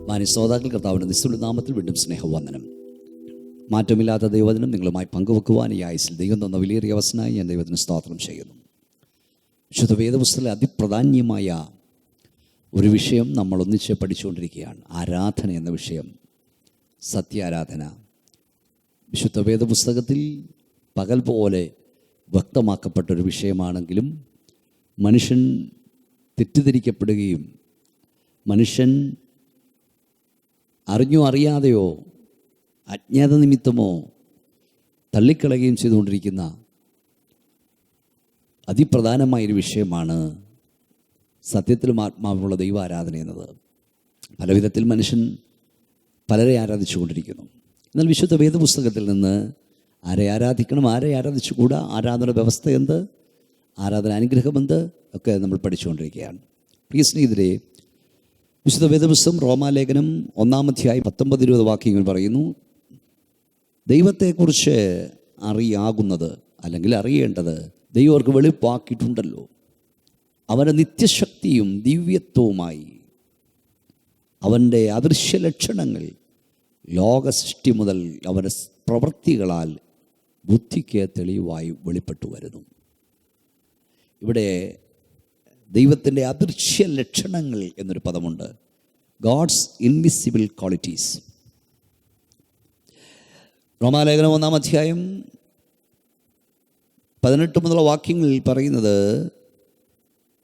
മാന്യശ്രോതാക്കൾ, കർത്താവിൻ്റെ നിസ്തുല നാമത്തിൽ വീണ്ടും സ്നേഹവന്ദനം. മാറ്റമില്ലാത്ത ദൈവവചനം നിങ്ങളുമായി പങ്കുവെക്കുവാൻ ഈ ആയുസ്സിൽ ദൈവം തന്ന വിലയേറിയ അവസരമായി ഞാൻ ദൈവത്തിന് സ്തോത്രം ചെയ്യുന്നു. വിശുദ്ധ വേദപുസ്തകത്തിലെ അതിപ്രധാന്യമായ ഒരു വിഷയം നമ്മൾ ഒന്നിച്ച് പഠിച്ചുകൊണ്ടിരിക്കുകയാണ്. ആരാധന എന്ന വിഷയം, സത്യാരാധന. വിശുദ്ധ വേദപുസ്തകത്തിൽ പകൽ പോലെ വ്യക്തമാക്കപ്പെട്ടൊരു വിഷയമാണെങ്കിലും മനുഷ്യൻ തെറ്റിദ്ധരിക്കപ്പെടുകയും മനുഷ്യൻ അറിഞ്ഞോ അറിയാതെയോ അജ്ഞാത നിമിത്തമോ തള്ളിക്കളയുകയും ചെയ്തുകൊണ്ടിരിക്കുന്ന അതിപ്രധാനമായൊരു വിഷയമാണ് സത്യത്തിലും ആത്മാവിലുള്ള ദൈവാരാധന എന്നത്. പല വിധത്തിൽ മനുഷ്യൻ പലരെ ആരാധിച്ചുകൊണ്ടിരിക്കുന്നു. എന്നാൽ വിശുദ്ധ വേദപുസ്തകത്തിൽ നിന്ന് ആരെ ആരാധിക്കണം, ആരെ ആരാധിച്ചുകൂടാ, ആരാധന വ്യവസ്ഥ എന്ത്, ആരാധന അനുഗ്രഹം എന്ത് ഒക്കെ നമ്മൾ പഠിച്ചുകൊണ്ടിരിക്കുകയാണ്. പ്രിയ സ്നേഹിതരെ, വിശുദ്ധ വേദപുസ്തകം റോമാലേഖനം 1-ാം 19-20 വാക്യങ്ങൾ പറയുന്നു, ദൈവത്തെക്കുറിച്ച് അറിയാകുന്നത് അല്ലെങ്കിൽ അറിയേണ്ടത് ദൈവം അവർക്ക് വെളിപ്പാക്കിയിട്ടുണ്ടല്ലോ. അവൻ്റെ നിത്യശക്തിയും ദിവ്യത്വവുമായി അവൻ്റെ അദൃശ്യ ലക്ഷണങ്ങൾ ലോകസൃഷ്ടി മുതൽ അവൻ്റെ പ്രവൃത്തികളാൽ ബുദ്ധിക്ക് തെളിവായി വെളിപ്പെട്ടു വരുന്നു. ഇവിടെ ദൈവത്തിൻ്റെ അദൃശ്യ ലക്ഷണങ്ങൾ എന്നൊരു പദമുണ്ട്. God's invisible qualities. റോമാലേഖനം 1-ാം 18 മുതലുള്ള വാക്യങ്ങളിൽ പറയുന്നത്,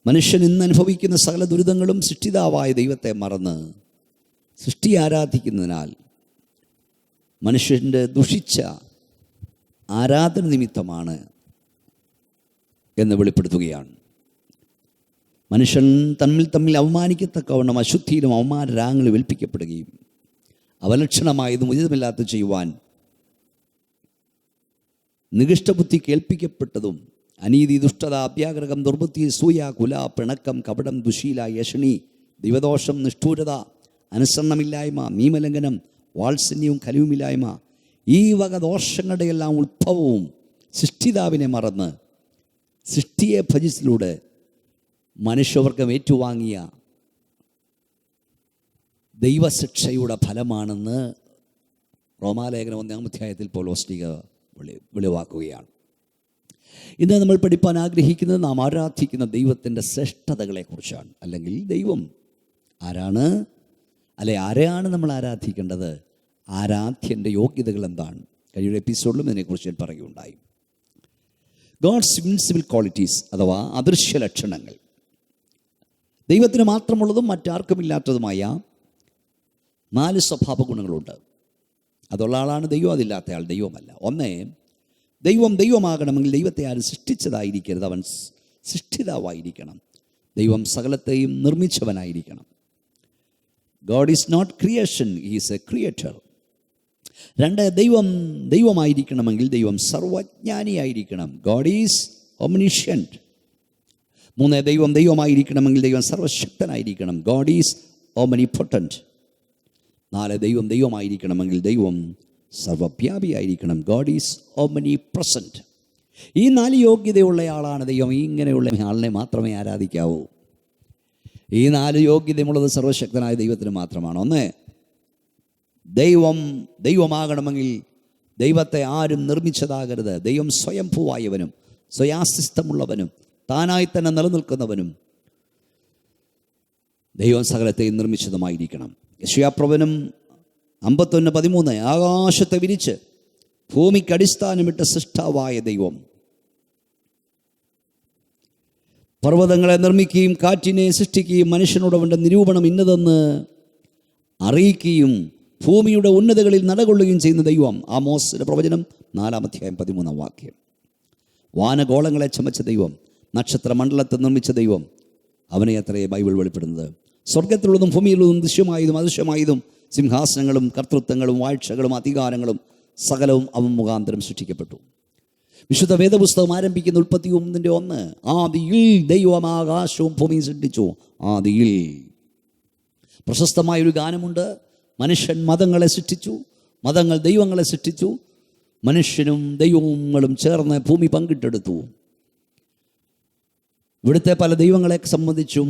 മനുഷ്യൻ ഇന്ന് അനുഭവിക്കുന്ന സകല ദുരിതങ്ങളും സൃഷ്ടിതാവായ ദൈവത്തെ മറന്ന് സൃഷ്ടി ആരാധിക്കുന്നതിനാൽ മനുഷ്യൻ്റെ ദുഷിച്ച ആരാധന നിമിത്തമാണ് എന്ന് വെളിപ്പെടുത്തുകയാണ്. മനുഷ്യൻ തമ്മിൽ അവമാനിക്കത്തക്കവണ്ണം അശുദ്ധിയിലും അവമാന രാഗങ്ങളും ഏൽപ്പിക്കപ്പെടുകയും അവലക്ഷണമായതും ഉചിതമില്ലാത്ത ചെയ്യുവാൻ നികൃഷ്ടബുദ്ധി കേൾപ്പിക്കപ്പെട്ടതും അനീതി, ദുഷ്ടത, അത്യാഗ്രഹം, ദുർബുദ്ധി, സൂയ, കുല, പിണക്കം, കപടം, ദുശീല, യഷണി, ദിവദോഷം, നിഷ്ഠൂരത, അനുസരണമില്ലായ്മ, നിയമലംഘനം, വാത്സല്യവും കലിവുമില്ലായ്മ, ഈ വക ദോഷങ്ങളുടെ എല്ലാം ഉത്ഭവവും സൃഷ്ടിതാവിനെ മറന്ന് സൃഷ്ടിയെ ഭജിച്ചിലൂടെ മനുഷ്യവർഗം ഏറ്റുവാങ്ങിയ ദൈവശിക്ഷയുടെ ഫലമാണെന്ന് റോമാലേഖനം 1-ാം പൗലോസ് വെളിവാക്കുകയാണ്. ഇന്ന് നമ്മൾ പഠിപ്പാൻ ആഗ്രഹിക്കുന്നത് നാം ആരാധിക്കുന്ന ദൈവത്തിൻ്റെ ശ്രേഷ്ഠതകളെക്കുറിച്ചാണ്. അല്ലെങ്കിൽ ദൈവം ആരാണ്, ആരെയാണ് നമ്മൾ ആരാധിക്കേണ്ടത്, ആരാധ്യൻ്റെ യോഗ്യതകൾ എന്താണ്. കഴിഞ്ഞ എപ്പിസോഡിലും ഇതിനെക്കുറിച്ച് ഞാൻ പറയുകയുണ്ടായി. ഗോഡ്സ് ഇൻവിസിബിൾ ക്വാളിറ്റീസ് അഥവാ അദൃശ്യ ലക്ഷണങ്ങൾ. ദൈവത്തിന് മാത്രമുള്ളതും മറ്റാർക്കുമില്ലാത്തതുമായ 4 സ്വഭാവ ഗുണങ്ങളുണ്ട്. അതുള്ള ആളാണ് ദൈവം, അതില്ലാത്ത ആൾ ദൈവമല്ല. ഒന്ന്, ദൈവം ദൈവമാകണമെങ്കിൽ ദൈവത്തെ ആരും സൃഷ്ടിച്ചതായിരിക്കരുത്, അവൻ സൃഷ്ടിതാവായിരിക്കണം. ദൈവം സകലത്തെയും നിർമ്മിച്ചവനായിരിക്കണം. God is not creation, he is a creator. 2, ദൈവം ദൈവമായിരിക്കണമെങ്കിൽ ദൈവം സർവജ്ഞാനിയായിരിക്കണം. God is ഒംനിഷ്യന്റ്. 3, ദൈവം ദൈവമായിരിക്കണമെങ്കിൽ ദൈവം സർവശക്തനായിരിക്കണം. God is ഓംനിപൊട്ടന്റ്. 4, ദൈവം ദൈവമായിരിക്കണമെങ്കിൽ ദൈവം സർവവ്യാപിയായിരിക്കണം. God is ഓംനിപ്രസന്റ്. ഈ 4 യോഗ്യതയുള്ളയാളാണ് ദൈവം. ഇങ്ങനെയുള്ള ആളിനെ മാത്രമേ ആരാധിക്കാവൂ. ഈ 4 യോഗ്യതയുള്ളത് സർവശക്തനായ ദൈവത്തിന് മാത്രമാണ്. 1, ദൈവം ദൈവമാകണമെങ്കിൽ ദൈവത്തെ ആരും നിർമ്മിച്ചതാകരുത്. ദൈവം സ്വയംഭൂവായവനും സ്വയാസ്തിത്വമുള്ളവനും താനായി തന്നെ നിലനിൽക്കുന്നവനും ദൈവം സകലത്തെയും നിർമ്മിച്ചതുമായിരിക്കണം. യെശയ്യാപ്രവചനം 51:13, ആകാശത്തെ വിരിച്ച് ഭൂമിക്ക് അടിസ്ഥാനമിട്ട സൃഷ്ടാവായ ദൈവം പർവ്വതങ്ങളെ നിർമ്മിക്കുകയും കാറ്റിനെ സൃഷ്ടിക്കുകയും മനുഷ്യനോട് അവൻ്റെ നിരൂപണം ഇന്നതെന്ന് അറിയിക്കുകയും ഭൂമിയുടെ ഉന്നതകളിൽ നടകൊള്ളുകയും ചെയ്യുന്ന ദൈവം. ആമോസിന്റെ പ്രവചനം 4-ാം 13 വാനഗോളങ്ങളെ ചമച്ച ദൈവം, നക്ഷത്രമണ്ഡലത്തെ നിർമ്മിച്ച ദൈവം, അവനെ അത്രയേ ബൈബിൾ വെളിപ്പെടുന്നത്. സ്വർഗത്തിലുള്ളതും ഭൂമിയിലുള്ളതും ദൃശ്യമായതും അദൃശ്യമായതും സിംഹാസനങ്ങളും കർത്തൃത്വങ്ങളും വാഴ്ചകളും അധികാരങ്ങളും സകലവും അവൻ മുഖാന്തരം സൃഷ്ടിക്കപ്പെട്ടു. വിശുദ്ധ വേദപുസ്തകം ആരംഭിക്കുന്ന 31:1, ആദിയിൽ ദൈവം ആകാശവും ഭൂമിയും സൃഷ്ടിച്ചു. ആദിയിൽ. പ്രശസ്തമായൊരു ഗാനമുണ്ട്. മനുഷ്യൻ മതങ്ങളെ സൃഷ്ടിച്ചു, മതങ്ങൾ ദൈവങ്ങളെ സൃഷ്ടിച്ചു, മനുഷ്യനും ദൈവങ്ങളും ചേർന്ന് ഭൂമി പങ്കിട്ടെടുത്തു. ഇവിടുത്തെ പല ദൈവങ്ങളെ സംബന്ധിച്ചും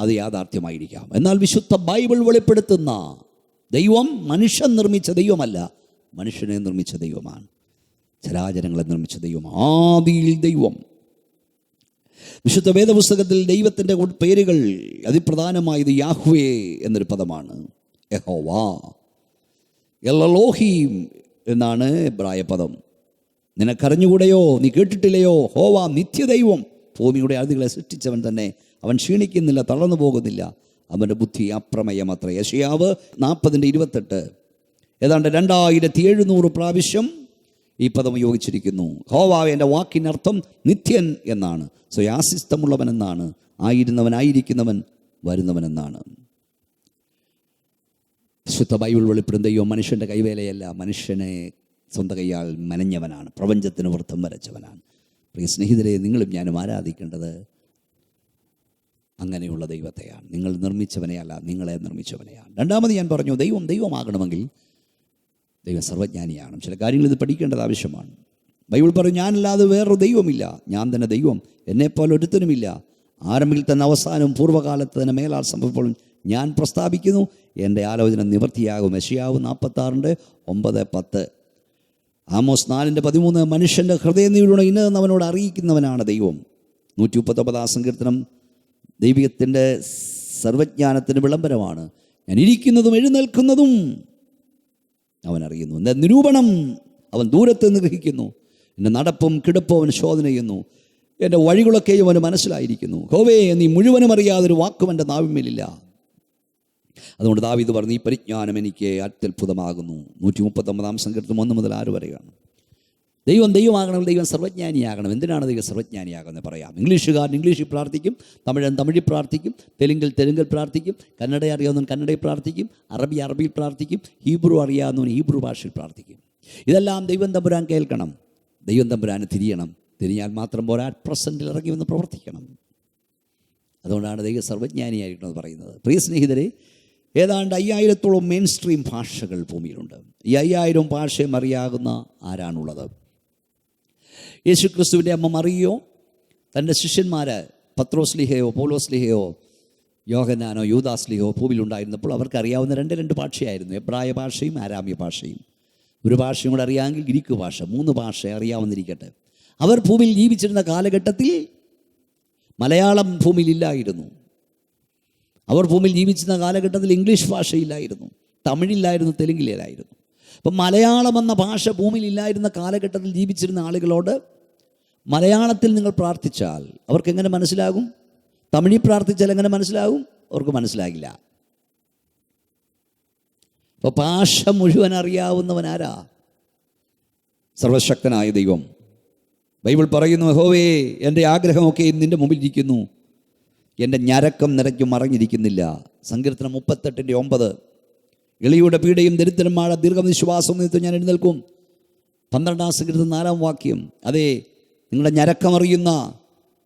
അത് യാഥാർത്ഥ്യമായിരിക്കാം. എന്നാൽ വിശുദ്ധ ബൈബിൾ വെളിപ്പെടുത്തുന്ന ദൈവം മനുഷ്യൻ നിർമ്മിച്ച ദൈവമല്ല, മനുഷ്യനെ നിർമ്മിച്ച ദൈവമാണ്. ചരാചരങ്ങളെ നിർമ്മിച്ച ദൈവം, ആദിയിൽ ദൈവം. വിശുദ്ധ വേദപുസ്തകത്തിൽ ദൈവത്തിൻ്റെ പേരുകൾ അതിപ്രധാനമായത് യാഹ്വേ എന്നൊരു പദമാണ്. യഹോവ, എലോഹീം എന്നാണ് എബ്രായ പദം. നിനക്കറിഞ്ഞുകൂടെയോ, നീ കേട്ടിട്ടില്ലയോ? ഹോവ നിത്യദൈവം, ഭൂമിയുടെ അതികളെ സൃഷ്ടിച്ചവൻ തന്നെ. അവൻ ക്ഷീണിക്കുന്നില്ല, തളർന്നു പോകുന്നില്ല, അവൻ്റെ ബുദ്ധി അപ്രമേയമത്രേ. യെശയ്യാവ് 40:28 ഏതാണ്ട് 2700 പ്രാവശ്യം ഈ പദം ഉപയോഗിച്ചിരിക്കുന്നു. ഹോവ എൻ്റെ വാക്കിനർത്ഥം നിത്യൻ എന്നാണ്. സ്വയാസിസ്തമുള്ളവൻ എന്നാണ്. ആയിരുന്നവൻ, ആയിരിക്കുന്നവൻ, വരുന്നവനെന്നാണ്. വിശുദ്ധ ബൈബിൾ വെളിപ്പെടുന്ന ദൈവം മനുഷ്യൻ്റെ കൈവേലയല്ല, മനുഷ്യനെ സ്വന്തം കൈയാൽ മെനഞ്ഞവനാണ്, പ്രപഞ്ചത്തിന് വൃത്തം വരച്ചവനാണ്. പ്രിയ സ്നേഹിതരെ, നിങ്ങളും ഞാനും ആരാധിക്കേണ്ടത് അങ്ങനെയുള്ള ദൈവത്തെയാണ്. നിങ്ങൾ നിർമ്മിച്ചവനെയല്ല, നിങ്ങളെ നിർമ്മിച്ചവനെയാണ്. രണ്ടാമത് ഞാൻ പറഞ്ഞു, ദൈവമാകണമെങ്കിൽ ദൈവം സർവജ്ഞാനിയാണ്. ചില കാര്യങ്ങൾ ഇത് പഠിക്കേണ്ടത് ആവശ്യമാണ്. ബൈബിൾ പറയും, ഞാനല്ലാതെ വേറൊരു ദൈവമില്ല, ഞാൻ തന്നെ ദൈവം, എന്നെപ്പോലെ ഒരുത്തനുമില്ല. ആരംഭിൽ തന്നെ അവസാനവും പൂർവ്വകാലത്ത് തന്നെ മേലാൽ സംഭവിപ്പോഴും ഞാൻ പ്രസ്താവിക്കുന്നു, എൻ്റെ ആലോചന നിവൃത്തിയാകും. യെശയ്യാവ് 46:9-10. ആമോസ് 4:13 മനുഷ്യൻ്റെ ഹൃദയനിലൂടെ ഇന്നതെന്ന് അവനോട് അറിയിക്കുന്നവനാണ് ദൈവം. 139 സങ്കീർത്തനം ദൈവികത്തിൻ്റെ സർവജ്ഞാനത്തിൻ്റെ വിളംബരമാണ്. ഞാൻ ഇരിക്കുന്നതും എഴുന്നേൽക്കുന്നതും അവൻ അറിയുന്നു. എൻ്റെ നിരൂപണം അവൻ ദൂരത്ത് നിന്ന് ഗ്രഹിക്കുന്നു. എൻ്റെ നടപ്പും കിടപ്പും അവൻ ശോധന ചെയ്യുന്നു. എൻ്റെ വഴികളൊക്കെയും അവന് മനസ്സിലായിരിക്കുന്നു. ഹോവേ, നീ മുഴുവനും അറിയാതൊരു വാക്കും എൻ്റെ നാവിന്മേലില്ല. അതുകൊണ്ട് ദാവീദ് പറഞ്ഞു, ഈ പരിജ്ഞാനം എനിക്ക് അത്യത്ഭുതമാകുന്നു. 139 സങ്കീർത്തനം 1 മുതൽ 6 വരെയാണ്. ദൈവമാകണമെങ്കിൽ ദൈവം സർവജ്ഞാനിയാകണം. എന്തിനാണ് ദൈവം സർവജ്ഞാനിയാകുന്നത് പറയാം. ഇംഗ്ലീഷുകാരൻ ഇംഗ്ലീഷിൽ പ്രാർത്ഥിക്കും, തമിഴിൽ പ്രാർത്ഥിക്കും, തെലുങ്കിൽ പ്രാർത്ഥിക്കും, കന്നഡ അറിയാവുന്നവൻ കന്നഡയിൽ പ്രാർത്ഥിക്കും, അറബിയിൽ പ്രാർത്ഥിക്കും, ഹീബ്രു അറിയാവുന്നവൻ ഹീബ്രു ഭാഷയിൽ പ്രാർത്ഥിക്കും. ഇതെല്ലാം ദൈവം തമ്പുരാൻ കേൾക്കണം. ദൈവം തമ്പുരാന് തിരിഞ്ഞാൽ മാത്രം പോരാ, പ്രസൻറ്റിൽ ഇറങ്ങി വന്ന് പ്രവർത്തിക്കണം. അതുകൊണ്ടാണ് ദൈവം സർവജ്ഞാനിയായിരിക്കണമെന്ന് പറയുന്നത്. പ്രിയ സ്നേഹിതരെ, ഏതാണ്ട് 5000-ഓളം മെയിൻ സ്ട്രീം ഭാഷകൾ ഭൂമിയിലുണ്ട്. ഈ 5000 ഭാഷയും അറിയാവുന്ന ആരാണുള്ളത്? യേശുക്രിസ്തുവിൻ്റെ അമ്മ മറിയോ, തൻ്റെ ശിഷ്യന്മാർ പത്രോസ്ലിഹയോ പൗലോസ്ലിഹയോ യോഹന്നാനോ യൂദാസ്ലിഹയോ ഭൂമിയിലുണ്ടായിരുന്നപ്പോൾ അവർക്കറിയാവുന്ന രണ്ട് ഭാഷയായിരുന്നു, എബ്രായ ഭാഷയും ആരാമ്യ ഭാഷയും. ഒരു ഭാഷയും കൂടെ അറിയാമെങ്കിൽ ഗ്രീക്ക് ഭാഷ. 3 ഭാഷ അറിയാവുന്നിരിക്കട്ടെ. അവർ ഭൂമിയിൽ ജീവിച്ചിരുന്ന കാലഘട്ടത്തിൽ മലയാളം ഭൂമിയിലില്ലായിരുന്നു. അവർ ഭൂമിയിൽ ജീവിച്ചിരുന്ന കാലഘട്ടത്തിൽ ഇംഗ്ലീഷ് ഭാഷയില്ലായിരുന്നു, തമിഴില്ലായിരുന്നു, തെലുങ്കിലായിരുന്നു. അപ്പം മലയാളം എന്ന ഭാഷ ഭൂമിയിലില്ലായിരുന്ന കാലഘട്ടത്തിൽ ജീവിച്ചിരുന്ന ആളുകളോട് മലയാളത്തിൽ നിങ്ങൾ പ്രാർത്ഥിച്ചാൽ അവർക്ക് എങ്ങനെ മനസ്സിലാകും? തമിഴിൽ പ്രാർത്ഥിച്ചാൽ എങ്ങനെ മനസ്സിലാകും? അവർക്ക് മനസ്സിലാകില്ല. അപ്പോൾ ഭാഷ മുഴുവൻ അറിയാവുന്നവനാരാ? സർവശക്തനായ ദൈവം. ബൈബിൾ പറയുന്നു, യഹോവേ, എൻ്റെ ആഗ്രഹമൊക്കെ നിൻ്റെ മുമ്പിൽ ഇരിക്കുന്നു, എൻ്റെ ഞരക്കം നിറയ്ക്കും മറഞ്ഞിരിക്കുന്നില്ല. സങ്കീർത്തനം 38:9. എളിയുടെ പീഡയും ദരിദ്രന്മാരുടെ ദീർഘനിശ്വാസം നിമിത്തം ഞാൻ എഴുന്നേൽക്കും. 12 സങ്കീർത്തനം 4 വാക്യം. അതെ, നിങ്ങളുടെ ഞരക്കമറിയുന്ന,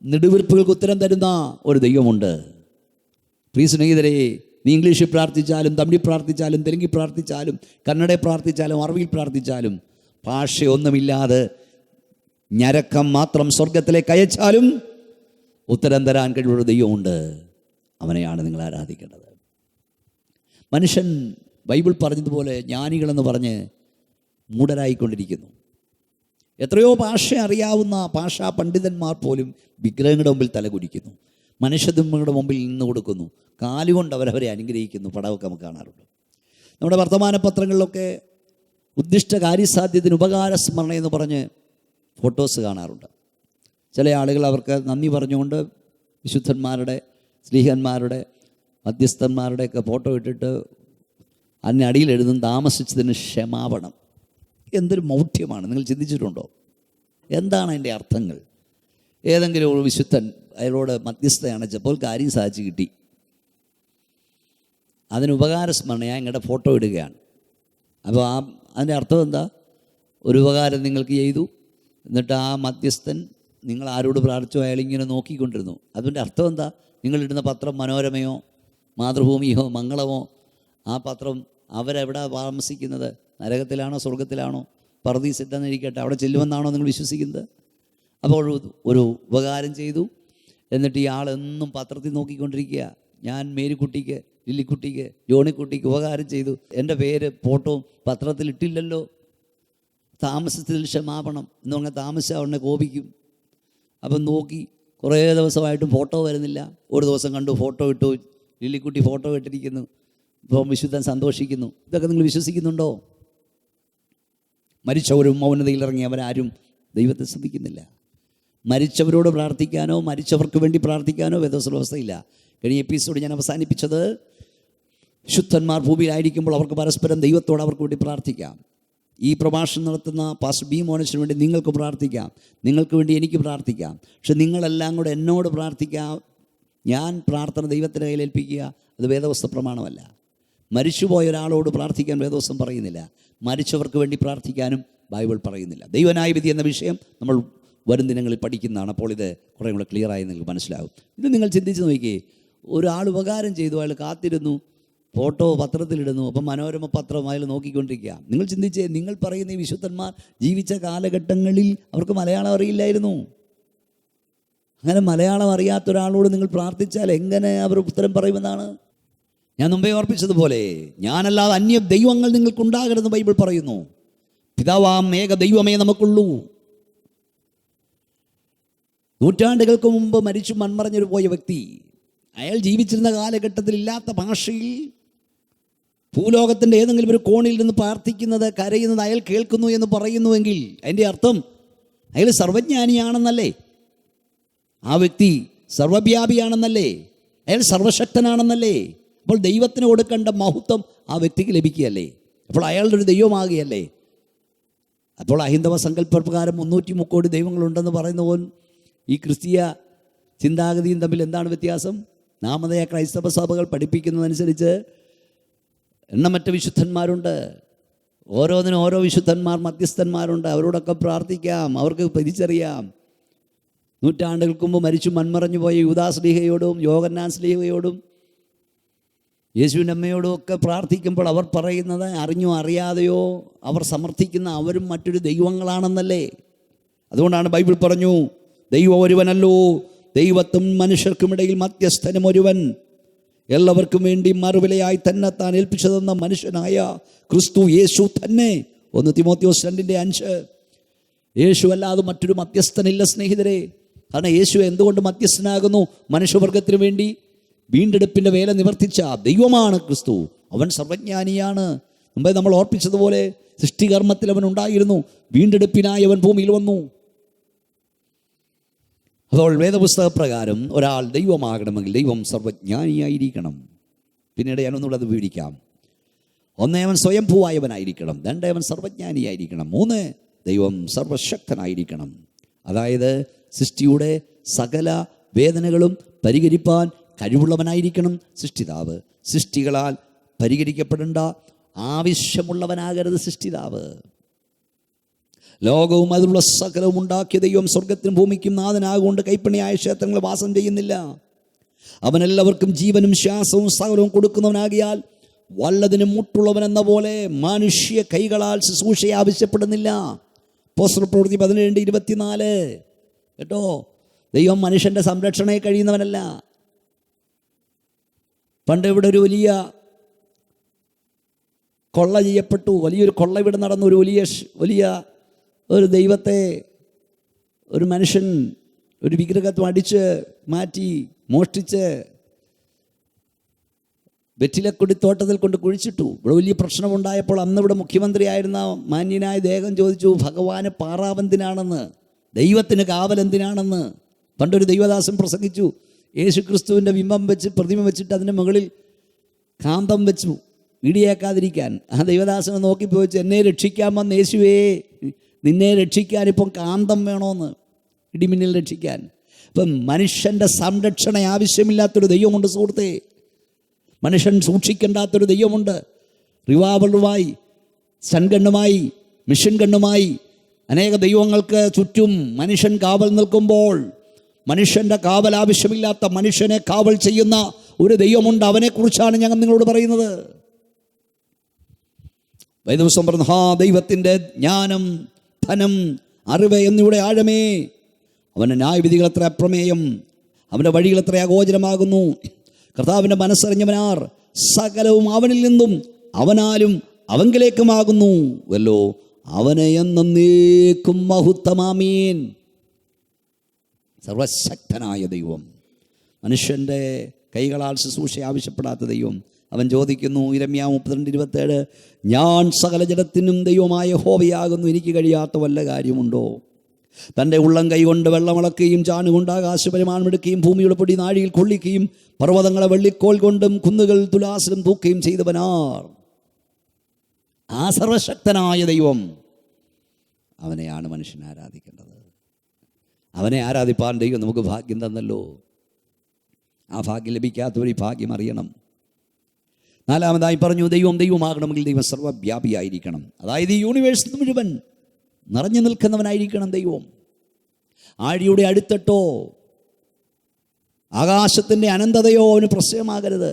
നെടുവീർപ്പുകൾക്ക് ഉത്തരം തരുന്ന ഒരു ദൈവമുണ്ട്. പ്രിയ സ്നേഹിതരെ, നീ ഇംഗ്ലീഷിൽ പ്രാർത്ഥിച്ചാലും തമിഴിൽ പ്രാർത്ഥിച്ചാലും തെലുങ്കിൽ പ്രാർത്ഥിച്ചാലും കന്നഡയിൽ പ്രാർത്ഥിച്ചാലും അറബിയിൽ പ്രാർത്ഥിച്ചാലും ഭാഷയൊന്നുമില്ലാതെ ഞരക്കം മാത്രം സ്വർഗത്തിലേക്ക് അയച്ചാലും ഉത്തരം തരാൻ കഴിവുള്ള ദൈവമുണ്ട്. അവനെയാണ് നിങ്ങൾ ആരാധിക്കേണ്ടത്. മനുഷ്യൻ ബൈബിൾ പറഞ്ഞതുപോലെ ജ്ഞാനികളെന്ന് പറഞ്ഞ് മൂഢരായിക്കൊണ്ടിരിക്കുന്നു. എത്രയോ ഭാഷ അറിയാവുന്ന ഭാഷാ പണ്ഡിതന്മാർ പോലും വിഗ്രഹങ്ങളുടെ മുമ്പിൽ തലകുനിക്കുന്നു, മനുഷ്യത്വങ്ങളുടെ മുമ്പിൽ നിന്ന് കൊടുക്കുന്നു, കാലുകൊണ്ട് അവരവരെ അനുഗ്രഹിക്കുന്നു. പടമൊക്കെ നമുക്ക് കാണാറുണ്ട്. നമ്മുടെ വർത്തമാന പത്രങ്ങളിലൊക്കെ ഉദ്ദിഷ്ട കാര്യസാധ്യത്തിന് ഉപകാര സ്മരണ എന്ന് പറഞ്ഞ് ഫോട്ടോസ് കാണാറുണ്ട്. ചില ആളുകൾ അവർക്ക് നന്ദി പറഞ്ഞുകൊണ്ട് വിശുദ്ധന്മാരുടെ, സ്ലീഹന്മാരുടെ, മധ്യസ്ഥന്മാരുടെയൊക്കെ ഫോട്ടോ ഇട്ടിട്ട് അതിനടിയിൽ എഴുതും താമസിച്ചതിന് ക്ഷമാപണം. എന്തൊരു മൗഢ്യമാണ്! നിങ്ങൾ ചിന്തിച്ചിട്ടുണ്ടോ? എന്താണ് അതിൻ്റെ അർത്ഥങ്ങൾ? ഏതെങ്കിലും ഒരു വിശുദ്ധൻ അയാളോട് മധ്യസ്ഥ അണച്ചപ്പോൾ കാര്യം സാധിച്ച് കിട്ടി, അതിന് ഉപകാരസ്മരണയായി നിങ്ങളുടെ ഫോട്ടോ ഇടുകയാണ്. അപ്പോൾ അതിൻ്റെ അർത്ഥം എന്താ? ഒരു ഉപകാരം നിങ്ങൾക്ക് ചെയ്തു, എന്നിട്ട് ആ മധ്യസ്ഥൻ നിങ്ങൾ ആരോട് പ്രാർത്ഥിച്ചോ അയാളിങ്ങനെ നോക്കിക്കൊണ്ടിരുന്നു. അതിൻ്റെ അർത്ഥം എന്താ? നിങ്ങളിടുന്ന പത്രം മനോരമയോ മാതൃഭൂമിയോ മംഗളമോ, ആ പത്രം അവരെവിടെ താമസിക്കുന്നത്? നരകത്തിലാണോ സ്വർഗത്തിലാണോ? പർദീസിട്ടെന്നിരിക്കട്ടെ, അവിടെ ചെല്ലുമെന്നാണോ നിങ്ങൾ വിശ്വസിക്കുന്നത്? അപ്പോൾ ഒരു ഉപകാരം ചെയ്തു, എന്നിട്ട് ഈ ആളെന്നും പത്രത്തിൽ നോക്കിക്കൊണ്ടിരിക്കുക. ഞാൻ മേരിക്കുട്ടിക്ക്, ലില്ലിക്കുട്ടിക്ക്, ജോണിക്കുട്ടിക്ക് ഉപകാരം ചെയ്തു, എൻ്റെ പേര് ഫോട്ടോ പത്രത്തിൽ ഇട്ടില്ലല്ലോ, താമസത്തിൽ ക്ഷമാപണം എന്ന് പറഞ്ഞാൽ താമസിച്ചാൽ ഉടനെ കോപിക്കും. അപ്പം നോക്കി കുറേ ദിവസമായിട്ടും ഫോട്ടോ വരുന്നില്ല. ഒരു ദിവസം കണ്ടു, ഫോട്ടോ ഇട്ടു, ലില്ലിക്കുട്ടി ഫോട്ടോ ഇട്ടിരിക്കുന്നു. ഇപ്പം വിശുദ്ധൻ സന്തോഷിക്കുന്നു. ഇതൊക്കെ നിങ്ങൾ വിശ്വസിക്കുന്നുണ്ടോ? മരിച്ചവരും മൗനതയിൽ ഇറങ്ങിയവരാരും ദൈവത്തെ ശ്രദ്ധിക്കുന്നില്ല. മരിച്ചവരോട് പ്രാർത്ഥിക്കാനോ മരിച്ചവർക്ക് വേണ്ടി പ്രാർത്ഥിക്കാനോ വേദവസ്ഥയില്ല. കഴിഞ്ഞ എപ്പിസോഡ് ഞാൻ അവസാനിപ്പിച്ചത്, ശുദ്ധന്മാർ ഭൂമിയിലായിരിക്കുമ്പോൾ അവർക്ക് പരസ്പരം ദൈവത്തോട് അവർക്ക് വേണ്ടി പ്രാർത്ഥിക്കാം. ഈ പ്രഭാഷണം നടത്തുന്ന പാസ്റ്റർ ബി മോനസിന് വേണ്ടി നിങ്ങൾക്ക് പ്രാർത്ഥിക്കാം, നിങ്ങൾക്ക് വേണ്ടി എനിക്ക് പ്രാർത്ഥിക്കാം. പക്ഷെ നിങ്ങളെല്ലാം കൂടെ എന്നോട് പ്രാർത്ഥിക്കാം, ഞാൻ പ്രാർത്ഥന ദൈവത്തിൻ്റെ കയ്യിൽ ഏൽപ്പിക്കുക, അത് വേദവസ്ത പ്രമാണമല്ല. മരിച്ചുപോയ ഒരാളോട് പ്രാർത്ഥിക്കാൻ വേദവസ്തം പറയുന്നില്ല. മരിച്ചവർക്ക് വേണ്ടി പ്രാർത്ഥിക്കാനും ബൈബിൾ പറയുന്നില്ല. ദൈവന്യായവിധി എന്ന വിഷയം നമ്മൾ വരും ദിനങ്ങളിൽ പഠിക്കുന്നതാണ്. അപ്പോൾ ഇത് കുറേ കൂടെ ക്ലിയറായി നിങ്ങൾക്ക് മനസ്സിലാകും. ഇത് നിങ്ങൾ ചിന്തിച്ച് നോക്കിയേ, ഒരാൾ ഉപകാരം ചെയ്തു, അയാൾ കാത്തിരുന്നു, ഫോട്ടോ പത്രത്തിലിടുന്നു, അപ്പം മനോരമ പത്രം അയാൾ നോക്കിക്കൊണ്ടിരിക്കുക. നിങ്ങൾ ചിന്തിച്ചേ, നിങ്ങൾ പറയുന്ന ഈ വിശുദ്ധന്മാർ ജീവിച്ച കാലഘട്ടങ്ങളിൽ അവർക്ക് മലയാളം അറിയില്ലായിരുന്നു. അങ്ങനെ മലയാളം അറിയാത്ത ഒരാളോട് നിങ്ങൾ പ്രാർത്ഥിച്ചാൽ എങ്ങനെ അവർ ഉത്തരം പറയുമെന്നാണ്? ഞാൻ മുമ്പേ ഓർപ്പിച്ചതുപോലെ, ഞാനല്ലാതെ അന്യ ദൈവങ്ങൾ നിങ്ങൾക്കുണ്ടാകരുതെന്ന് ബൈബിൾ പറയുന്നു. പിതാവാം ഏക ദൈവമേ നമുക്കുള്ളൂ. നൂറ്റാണ്ടുകൾക്ക് മുമ്പ് മരിച്ചു മൺമറഞ്ഞൊരു പോയ വ്യക്തി, അയാൾ ജീവിച്ചിരുന്ന കാലഘട്ടത്തിൽ ഇല്ലാത്ത ഭാഷയിൽ ഭൂലോകത്തിൻ്റെ ഏതെങ്കിലും ഒരു കോണിൽ നിന്ന് പ്രാർത്ഥിക്കുന്നത്, കരയുന്നത് അയാൾ കേൾക്കുന്നു എന്ന് പറയുന്നുവെങ്കിൽ അതിൻ്റെ അർത്ഥം അയാൾ സർവജ്ഞാനിയാണെന്നല്ലേ? ആ വ്യക്തി സർവവ്യാപിയാണെന്നല്ലേ? അയാൾ സർവശക്തനാണെന്നല്ലേ? അപ്പോൾ ദൈവത്തിന് കൊടുക്കേണ്ട മഹത്വം ആ വ്യക്തിക്ക് ലഭിക്കുകയല്ലേ? അപ്പോൾ അയാളുടെ ഒരു ദൈവമാകുകയല്ലേ? അപ്പോൾ അഹിന്ദവ സങ്കല്പപ്രകാരം 330 കോടി ദൈവങ്ങളുണ്ടെന്ന് പറയുന്ന പോലെ ഈ ക്രിസ്തീയ ചിന്താഗതിയും തമ്മിൽ എന്താണ് വ്യത്യാസം? നാമധേയ ക്രൈസ്തവ സഭകൾ പഠിപ്പിക്കുന്നതനുസരിച്ച് എണ്ണമറ്റ വിശുദ്ധന്മാരുണ്ട്. ഓരോന്നിനും ഓരോ വിശുദ്ധന്മാർ, മധ്യസ്ഥന്മാരുണ്ട്. അവരോടൊക്കെ പ്രാർത്ഥിക്കാം, അവർക്ക് തിരിച്ചറിയാം. നൂറ്റാണ്ടുകൾക്ക് മുമ്പ് മരിച്ചു മൺമറഞ്ഞു പോയ യൂദാസ് സ്ലീഹയോടും യോഹന്നാൻ സ്ലീഹയോടും യേശുവിൻ്റെ അമ്മയോടും ഒക്കെ പ്രാർത്ഥിക്കുമ്പോൾ അവർ പറയുന്നത്, അറിഞ്ഞോ അറിയാതെയോ അവർ സമർത്ഥിക്കുന്ന അവരും മറ്റൊരു ദൈവങ്ങളാണെന്നല്ലേ? അതുകൊണ്ടാണ് ബൈബിൾ പറഞ്ഞു, ദൈവം ഒരുവനല്ലോ, ദൈവത്തും മനുഷ്യർക്കുമിടയിൽ മധ്യസ്ഥനും ഒരുവൻ, എല്ലാവർക്കും വേണ്ടി മറുവിലയായി തന്നെത്താൻ ഏൽപ്പിച്ചതെന്ന മനുഷ്യനായ ക്രിസ്തു യേശു തന്നെ. 1 തിമോത്തിയോസ് 2:5. യേശു അല്ലാതെ മറ്റൊരു മധ്യസ്ഥനില്ല സ്നേഹിതരെ. കാരണം യേശു എന്തുകൊണ്ട് മധ്യസ്ഥനാകുന്നു? മനുഷ്യവർഗത്തിന് വേണ്ടി വീണ്ടെടുപ്പിൻ്റെ വേല നിവർത്തിച്ച ദൈവമാണ് ക്രിസ്തു. അവൻ സർവജ്ഞാനിയാണ്. മുമ്പേ നമ്മൾ ഓർപ്പിച്ചതുപോലെ സൃഷ്ടികർമ്മത്തിൽ അവൻ ഉണ്ടായിരുന്നു, വീണ്ടെടുപ്പിനായി അവൻ ഭൂമിയിൽ വന്നു. അപ്പോൾ വേദപുസ്തക പ്രകാരം ഒരാൾ ദൈവമാകണമെങ്കിൽ ദൈവം സർവജ്ഞാനിയായിരിക്കണം. പിന്നീട് ഞാനൊന്നുകൂടെ അത് വിവരിക്കാം. 1, അവൻ സ്വയംഭൂവായവനായിരിക്കണം. 2, അവൻ സർവജ്ഞാനിയായിരിക്കണം. 3, ദൈവം സർവശക്തനായിരിക്കണം. അതായത് സൃഷ്ടിയുടെ സകല വേദനകളും പരിഹരിപ്പാൻ കഴിവുള്ളവനായിരിക്കണം സൃഷ്ടിതാവ്. സൃഷ്ടികളാൽ പരിഹരിക്കപ്പെടേണ്ട ആവശ്യമുള്ളവനാകരുത് സൃഷ്ടിതാവ്. ലോകവും അതിലുള്ള സകലവും ഉണ്ടാക്കിയ ദൈവം സ്വർഗത്തിനും ഭൂമിക്കും നാഥനാകൊണ്ട് കൈപ്പണിയായ ക്ഷേത്രങ്ങൾ വാസം ചെയ്യുന്നില്ല. അവൻ എല്ലാവർക്കും ജീവനും ശ്വാസവും സകലവും കൊടുക്കുന്നവനാകിയാൽ വല്ലതിനും മുട്ടുള്ളവൻ എന്ന പോലെ മനുഷ്യ കൈകളാൽ ശുശ്രൂഷ ആവശ്യപ്പെടുന്നില്ല. അപ്പോസ്തല പ്രവൃത്തി 17:24. കേട്ടോ, ദൈവം മനുഷ്യൻ്റെ സംരക്ഷണയെ കഴിയുന്നവനല്ല. പണ്ട് ഇവിടെ ഒരു വലിയ കൊള്ള ചെയ്യപ്പെട്ടു. വലിയൊരു കൊള്ള ഇവിടെ നടന്നു. വലിയ ഒരു ദൈവത്തെ ഒരു മനുഷ്യൻ ഒരു വിഗ്രഹത്വം അടിച്ച് മാറ്റി മോഷ്ടിച്ച് വെറ്റിലക്കൊടിത്തോട്ടത്തിൽ കൊണ്ട് കുഴിച്ചിട്ടു. ഇവിടെ വലിയ പ്രശ്നമുണ്ടായപ്പോൾ അന്ന് ഇവിടെ മുഖ്യമന്ത്രിയായിരുന്ന മാന്യനായ ദേഹം ചോദിച്ചു, ഭഗവാന് പാറാവെന്തിനാണെന്ന്, ദൈവത്തിന് കാവലെന്തിനാണെന്ന്. പണ്ടൊരു ദൈവദാസൻ പ്രസംഗിച്ചു, യേശു ക്രിസ്തുവിൻ്റെ ബിംബം വെച്ച് പ്രതിമ വെച്ചിട്ട് അതിൻ്റെ മുകളിൽ കാന്തം വെച്ചു ഇടിയേക്കാതിരിക്കാൻ. ആ ദൈവദാസനെ നോക്കിപ്പോയിച്ചു, എന്നെ രക്ഷിക്കാൻ വന്ന യേശുവേ, നിന്നെ രക്ഷിക്കാൻ ഇപ്പം കാന്തം വേണമെന്ന്, ഇടിമിന്നൽ രക്ഷിക്കാൻ. ഇപ്പം മനുഷ്യൻ്റെ സംരക്ഷണ ആവശ്യമില്ലാത്തൊരു ദൈവമുണ്ട് സുഹൃത്തേ. മനുഷ്യൻ സൂക്ഷിക്കേണ്ടാത്തൊരു ദൈവമുണ്ട്. റിവാൾവറുമായി, സ്റ്റൺ ഗണ്ണുമായി, മിഷൻ ഗണ്ണുമായി അനേക ദൈവങ്ങൾക്ക് ചുറ്റും മനുഷ്യൻ കാവൽ നിൽക്കുമ്പോൾ മനുഷ്യൻ്റെ കാവൽ ആവശ്യമില്ലാത്ത മനുഷ്യനെ കാവൽ ചെയ്യുന്ന ഒരു ദൈവമുണ്ട്. അവനെക്കുറിച്ചാണ് ഞങ്ങൾ നിങ്ങളോട് പറയുന്നത്. വേദപുസ്തകം പറഞ്ഞു, ദൈവത്തിൻ്റെ ജ്ഞാനം, ധനം, അറിവ് എന്നിവയുടെ ആഴമേ, അവൻ്റെ ന്യായവിധികൾ എത്ര അപ്രമേയം, അവൻ്റെ വഴികൾ എത്ര അഗോചരമാകുന്നു. കർത്താവിൻ്റെ മനസ്സറിഞ്ഞവനാർ? സകലവും അവനിൽ നിന്നും അവനാലും അവങ്കിലേക്കുമാകുന്നു വല്ലോ. അവനെ എന്നേക്കും മഹത്വമാമീൻ. സർവശക്തനായ ദൈവം, മനുഷ്യൻ്റെ കൈകളാൽ ശുശ്രൂഷ ആവശ്യപ്പെടാത്ത ദൈവം. അവൻ ചോദിക്കുന്നു, ഇരമ്യാ 32:27, ഞാൻ സകല ജഡത്തിനും ദൈവമായ യഹോവയാകുന്നു, എനിക്ക് കഴിയാത്ത വല്ല കാര്യമുണ്ടോ? തൻ്റെ ഉള്ളം കൈകൊണ്ട് വെള്ളമളക്കുകയും ചാണുകൊണ്ട് ആകാശപരിമാണമെടുക്കുകയും ഭൂമിയുടെ പൊടി നാഴിയിൽ കൊള്ളിക്കുകയും പർവ്വതങ്ങളെ വെള്ളിക്കോൽ കൊണ്ടും കുന്നുകൾ തുലാസിലും തൂക്കുകയും ചെയ്തവനാർ? ആ സർവശക്തനായ ദൈവം, അവനെയാണ് മനുഷ്യൻ ആരാധിക്കേണ്ടത്. അവനെ ആരാധിപ്പാൻ ദൈവം നമുക്ക് ഭാഗ്യം തന്നല്ലോ. ആ ഭാഗ്യം ലഭിക്കാത്തവർ ഈ ഭാഗ്യം അറിയണം. നാലാമതായി പറഞ്ഞു, ദൈവമാകണമെങ്കിൽ ദൈവം സർവ്വവ്യാപിയായിരിക്കണം. അതായത് ഈ യൂണിവേഴ്സിൽ മുഴുവൻ നിറഞ്ഞു നിൽക്കുന്നവനായിരിക്കണം ദൈവം. ആഴിയുടെ അടിത്തട്ടോ ആകാശത്തിൻ്റെ അനന്തതയോ അവന് പ്രശ്നമാകരുത്.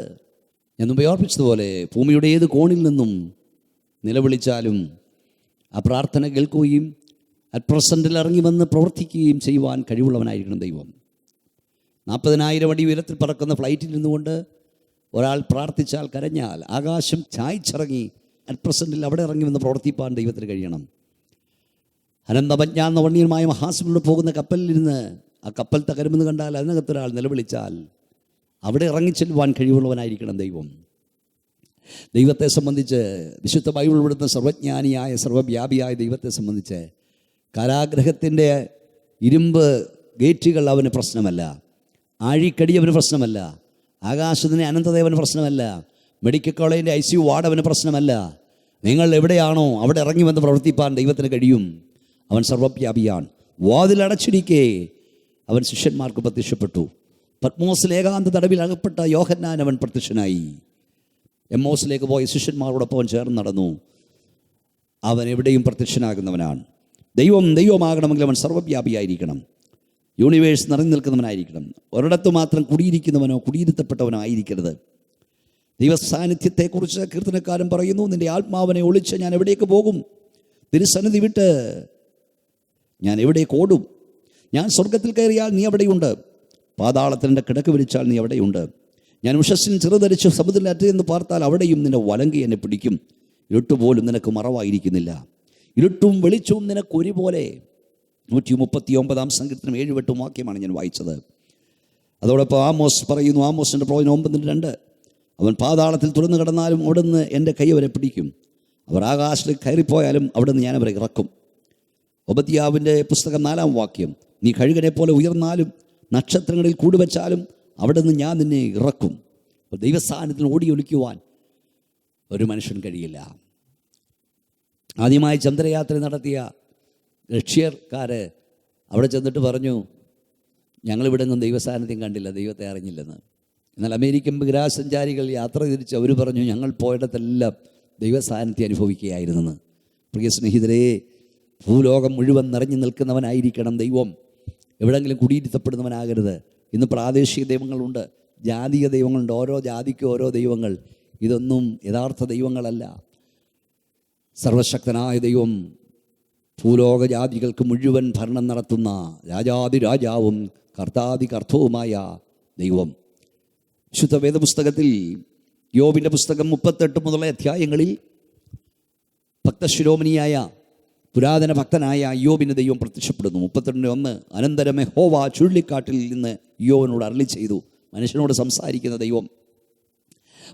എന്നുമ്പേ ഓർപ്പിച്ചതുപോലെ ഭൂമിയുടെ ഏത് കോണിൽ നിന്നും നിലവിളിച്ചാലും ആ പ്രാർത്ഥന കേൾക്കുകയും അറ്റ് പ്രസൻറ്റിൽ ഇറങ്ങി വന്ന് പ്രവർത്തിക്കുകയും ചെയ്യുവാൻ കഴിവുള്ളവനായിരിക്കണം ദൈവം. 40,000 അടി ഉയരത്തിൽ പറക്കുന്ന ഫ്ലൈറ്റിൽ നിന്നുകൊണ്ട് ഒരാൾ പ്രാർത്ഥിച്ചാൽ, കരഞ്ഞാൽ ആകാശം ചായ്ച്ചിറങ്ങി അറ്റ് പ്രസൻറ്റിൽ അവിടെ ഇറങ്ങി വന്ന് പ്രവർത്തിപ്പാൻ ദൈവത്തിന് കഴിയണം. അനന്തപജ്ഞാന്ന വണ്യമായ മഹാസമുദ്രത്തിലൂടെ പോകുന്ന കപ്പലിലിരുന്ന് ആ കപ്പൽ തകരുമെന്ന് കണ്ടാൽ അതിനകത്തൊരാൾ നിലവിളിച്ചാൽ അവിടെ ഇറങ്ങിച്ചെല്ലുവാൻ കഴിവുള്ളവനായിരിക്കണം ദൈവം. ദൈവത്തെ സംബന്ധിച്ച് വിശുദ്ധ ബൈബിൾ ഇവിടുത്തെ സർവജ്ഞാനിയായ സർവ്വവ്യാപിയായ ദൈവത്തെ സംബന്ധിച്ച് കാരാഗ്രഹത്തിൻ്റെ ഇരുമ്പ് ഗേറ്റുകൾ അവന് പ്രശ്നമല്ല, ആഴിക്കടി അവന് പ്രശ്നമല്ല, ആകാശത്തിൻ്റെ അനന്തത അവന് പ്രശ്നമല്ല, മെഡിക്കൽ കോളേജിൻ്റെ ICU വാർഡ് അവന് പ്രശ്നമല്ല. നിങ്ങൾ എവിടെയാണോ അവിടെ ഇറങ്ങി വന്ന് പ്രവർത്തിപ്പാൻ ദൈവത്തിന് കഴിയും. അവൻ സർവ്വവ്യാപിയാണ്. വാതിലടച്ചിരിക്കെ അവൻ ശിഷ്യന്മാർക്ക് പ്രത്യക്ഷപ്പെട്ടു. പത്മോസിൽ ഏകാന്ത തടവിൽ അകപ്പെട്ട യോഹന്നാൻ അവൻ പ്രത്യക്ഷനായി. എമ്മോസിലേക്ക് പോയ ശിഷ്യന്മാരോടൊപ്പം അവൻ ചേർന്ന് നടന്നു. അവൻ എവിടെയും പ്രത്യക്ഷനാകുന്നവനാണ്. ദൈവമാകണമെങ്കിൽ അവൻ സർവ്വവ്യാപിയായിരിക്കണം. യൂണിവേഴ്സ് നിറഞ്ഞു നിൽക്കുന്നവനായിരിക്കണം. ഒരിടത്ത് മാത്രം കുടിയിരിക്കുന്നവനോ കുടിയിരുത്തപ്പെട്ടവനോ ആയിരിക്കരുത്. ദൈവസാന്നിധ്യത്തെക്കുറിച്ച് കീർത്തനക്കാരൻ പറയുന്നു, നിൻ്റെ ആത്മാവിനെ ഒളിച്ച് ഞാൻ എവിടേക്ക് പോകും? തിരുസന്നിധി വിട്ട് ഞാൻ എവിടേക്ക് ഓടും? ഞാൻ സ്വർഗത്തിൽ കയറിയാൽ നീ അവിടെയുണ്ട്, പാതാളത്തിൻ്റെ കിടക്ക് വിരിച്ചാൽ നീ അവിടെയുണ്ട്. ഞാൻ ഉഷസ്സിന് ചെറുതരിച്ച് സമുദ്രത്തിൻ്റെ അറ്റയെന്ന് പാർത്താൽ അവിടെയും നിൻ്റെ വലങ്കി എന്നെ പിടിക്കും. ഇരുട്ടുപോലും നിനക്ക് മറവായിരിക്കുന്നില്ല, ഇരുട്ടും വെളിച്ചവും നിനക്ക് ഒരുപോലെ. 139 സങ്കീർത്തനം 7-8 വാക്യമാണ് ഞാൻ വായിച്ചത്. അതോടൊപ്പം ആമോസ് പറയുന്നു, ആമോസിൻ്റെ പ്രവചനം 9:2, അവൻ പാതാളത്തിൽ തുറന്നു കിടന്നാലും അവിടെ നിന്ന് എൻ്റെ കൈ അവരെ പിടിക്കും. അവർ ആകാശത്തിൽ കയറിപ്പോയാലും അവിടെ നിന്ന് ഞാൻ അവരെ ഇറക്കും. ഒബദ്യാവിൻ്റെ പുസ്തകം 4-ാം വാക്യം, നീ കഴുകനെ പോലെ ഉയർന്നാലും നക്ഷത്രങ്ങളിൽ കൂടുവച്ചാലും അവിടെ നിന്ന് ഞാൻ നിന്നെ ഇറക്കും. അപ്പോൾ ദൈവസ്ഥാനത്തിന് ഓടി ഒലിക്കുവാൻ ഒരു മനുഷ്യൻ കഴിയില്ല. ആദ്യമായി ചന്ദ്രയാത്ര നടത്തിയ റഷ്യക്കാർ അവിടെ ചെന്നിട്ട് പറഞ്ഞു, ഞങ്ങളിവിടെ നിന്നും ദൈവസാന്നിധ്യം കണ്ടില്ല, ദൈവത്തെ അറിഞ്ഞില്ലെന്ന്. എന്നാൽ അമേരിക്കൻ ബഹിരാസഞ്ചാരികൾ യാത്ര തിരിച്ച് അവർ പറഞ്ഞു, ഞങ്ങൾ പോയിടത്തെല്ലാം ദൈവസാന്നിധ്യം അനുഭവിക്കുകയായിരുന്നെന്ന്. പ്രിയ സ്നേഹിതരെ, ഭൂലോകം മുഴുവൻ നിറഞ്ഞു നിൽക്കുന്നവനായിരിക്കണം ദൈവം. എവിടെങ്കിലും കുടിയിരുത്തപ്പെടുന്നവനാകരുത്. ഇന്ന് പ്രാദേശിക ദൈവങ്ങളുണ്ട്, ജാതീയ ദൈവങ്ങളുണ്ട്, ഓരോ ജാതിക്കും ഓരോ ദൈവങ്ങൾ. ഇതൊന്നും യഥാർത്ഥ ദൈവങ്ങളല്ല. സർവശക്തനായ ദൈവം ഭൂലോക ജാതികൾക്ക് മുഴുവൻ ഭരണം നടത്തുന്ന രാജാതിരാജാവും കർത്താതികർത്തവുമായ ദൈവം. വിശുദ്ധ വേദപുസ്തകത്തിൽ യോബിൻ്റെ പുസ്തകം 38 മുതലുള്ള അധ്യായങ്ങളിൽ ഭക്തശിരോമണിയായ പുരാതന ഭക്തനായ യോബിന് ദൈവം പ്രത്യക്ഷപ്പെടുന്നു. 32:1, അനന്തരം യഹോവ ചുഴലിക്കാട്ടിൽ നിന്ന് യോബിനോട് അരുളി ചെയ്തു. മനുഷ്യനോട് സംസാരിക്കുന്ന ദൈവം,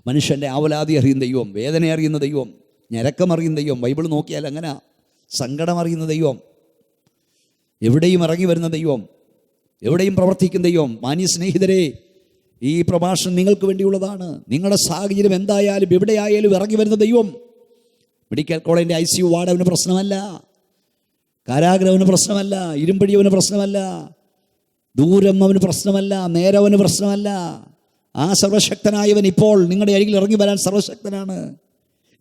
മനുഷ്യൻ്റെ ആവലാതി അറിയുന്ന ദൈവം, വേദന അറിയുന്ന ദൈവം, ഞരക്കമറിയുന്ന ദൈവം. ബൈബിൾ നോക്കിയാൽ അങ്ങനെ സങ്കടമറിയുന്ന ദൈവം, എവിടെയും ഇറങ്ങി വരുന്ന ദൈവം, എവിടെയും പ്രവർത്തിക്കുന്ന ദൈവം. മാന്യ സ്നേഹിതരെ, ഈ പ്രഭാഷണം നിങ്ങൾക്ക് വേണ്ടിയുള്ളതാണ്. നിങ്ങളുടെ സാഹചര്യം എന്തായാലും എവിടെയായാലും ഇറങ്ങി വരുന്ന ദൈവം. മെഡിക്കൽ കോളേജിൻ്റെ ICU വാർഡ് അവന് പ്രശ്നമല്ല, കാരാഗ്രഹവന് പ്രശ്നമല്ല, ഇരുമ്പടി അവന് പ്രശ്നമല്ല, ദൂരം അവന് പ്രശ്നമല്ല, നേരം അവന് പ്രശ്നമല്ല. ആ സർവശക്തനായവൻ ഇപ്പോൾ നിങ്ങളുടെ അരികിൽ ഇറങ്ങി വരാൻ സർവശക്തനാണ്.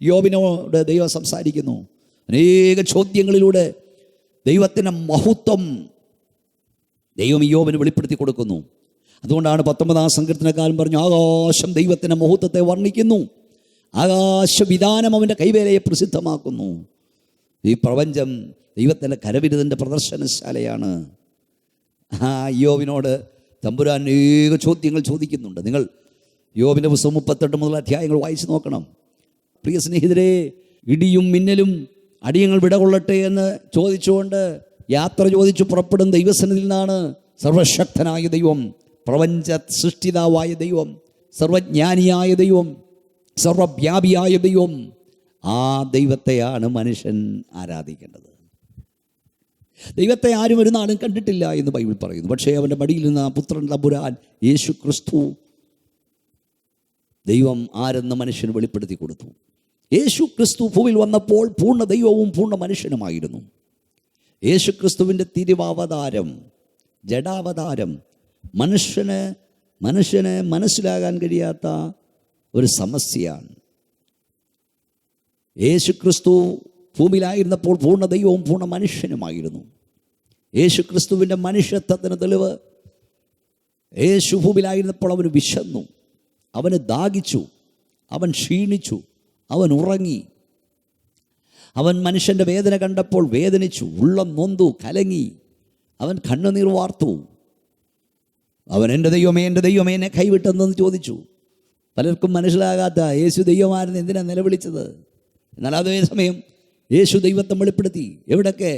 യോബിനോട് ദൈവം സംസാരിക്കുന്നു. അനേക ചോദ്യങ്ങളിലൂടെ ദൈവത്തിൻ്റെ മഹത്വം ദൈവം യോബിന് വെളിപ്പെടുത്തി കൊടുക്കുന്നു. അതുകൊണ്ടാണ് 19-ാം സങ്കീർത്തനക്കാരൻ പറഞ്ഞു, ആകാശം ദൈവത്തിൻ്റെ മഹത്വത്തെ വർണ്ണിക്കുന്നു, ആകാശവിധാനം അവൻ്റെ കൈവേലയെ പ്രസിദ്ധമാക്കുന്നു. ഈ പ്രപഞ്ചം ദൈവത്തിൻ്റെ കരവിരുതിൻ്റെ പ്രദർശനശാലയാണ്. യോബിനോട് തമ്പുരാൻ അനേക ചോദ്യങ്ങൾ ചോദിക്കുന്നുണ്ട്. നിങ്ങൾ യോബിൻ്റെ പുസ്തകം 38 മുതൽ അധ്യായങ്ങൾ വായിച്ച് നോക്കണം. പ്രിയ സ്നേഹിതരെ, ഇടിയും മിന്നലും അടിയങ്ങൾ വിടകൊള്ളട്ടെ എന്ന് ചോദിച്ചുകൊണ്ട് യാത്ര ചോദിച്ചു പുറപ്പെടും ദൈവസന്നിധിയിൽ നിന്നാണ് സർവശക്തനായ ദൈവം, പ്രപഞ്ച സൃഷ്ടിതാവായ ദൈവം, സർവജ്ഞാനിയായ ദൈവം, സർവവ്യാപിയായ ദൈവം, ആ ദൈവത്തെയാണ് മനുഷ്യൻ ആരാധിക്കേണ്ടത്. ദൈവത്തെ ആരും ഒരു നാളും കണ്ടിട്ടില്ല എന്ന് ബൈബിൾ പറയുന്നു. പക്ഷേ അവൻ്റെ മടിയിൽ നിന്ന് ആ പുത്രൻ തമ്പുരാൻ യേശു ക്രിസ്തു ദൈവം ആരെന്ന് മനുഷ്യന് വെളിപ്പെടുത്തി കൊടുത്തു. യേശു ക്രിസ്തു ഭൂമിയിൽ വന്നപ്പോൾ പൂർണ്ണ ദൈവവും പൂർണ്ണ മനുഷ്യനുമായിരുന്നു. യേശു ക്രിസ്തുവിൻ്റെ തിരുവവതാരം, ജഡാവതാരം മനുഷ്യന് മനസ്സിലാകാൻ കഴിയാത്ത ഒരു സമസ്യയാണ്. യേശു ക്രിസ്തു ഭൂമിയിലായിരുന്നപ്പോൾ പൂർണ്ണ ദൈവവും പൂർണ്ണ മനുഷ്യനുമായിരുന്നു. യേശു ക്രിസ്തുവിൻ്റെ മനുഷ്യത്വത്തിന് തെളിവ്, യേശു ഭൂമിയിലായിരുന്നപ്പോൾ അവന് വിശന്നു, അവന് ദാഹിച്ചു, അവൻ ക്ഷീണിച്ചു, അവൻ ഉറങ്ങി, അവൻ മനുഷ്യൻ്റെ വേദന കണ്ടപ്പോൾ വേദനിച്ചു, ഉള്ളം നൊന്തു, കലങ്ങി, അവൻ കണ്ണുനീർ വാർത്തു. അവൻ എൻ്റെ ദൈവമേ എന്നെ കൈവിട്ടെന്ന് ചോദിച്ചു. പലർക്കും മനസ്സിലാകാത്ത യേശു ദൈവമായിരുന്നു എന്തിനാണ് നിലവിളിച്ചത്. എന്നാൽ അതേ സമയം യേശു ദൈവത്തെ വെളിപ്പെടുത്തി. എവിടൊക്കെ?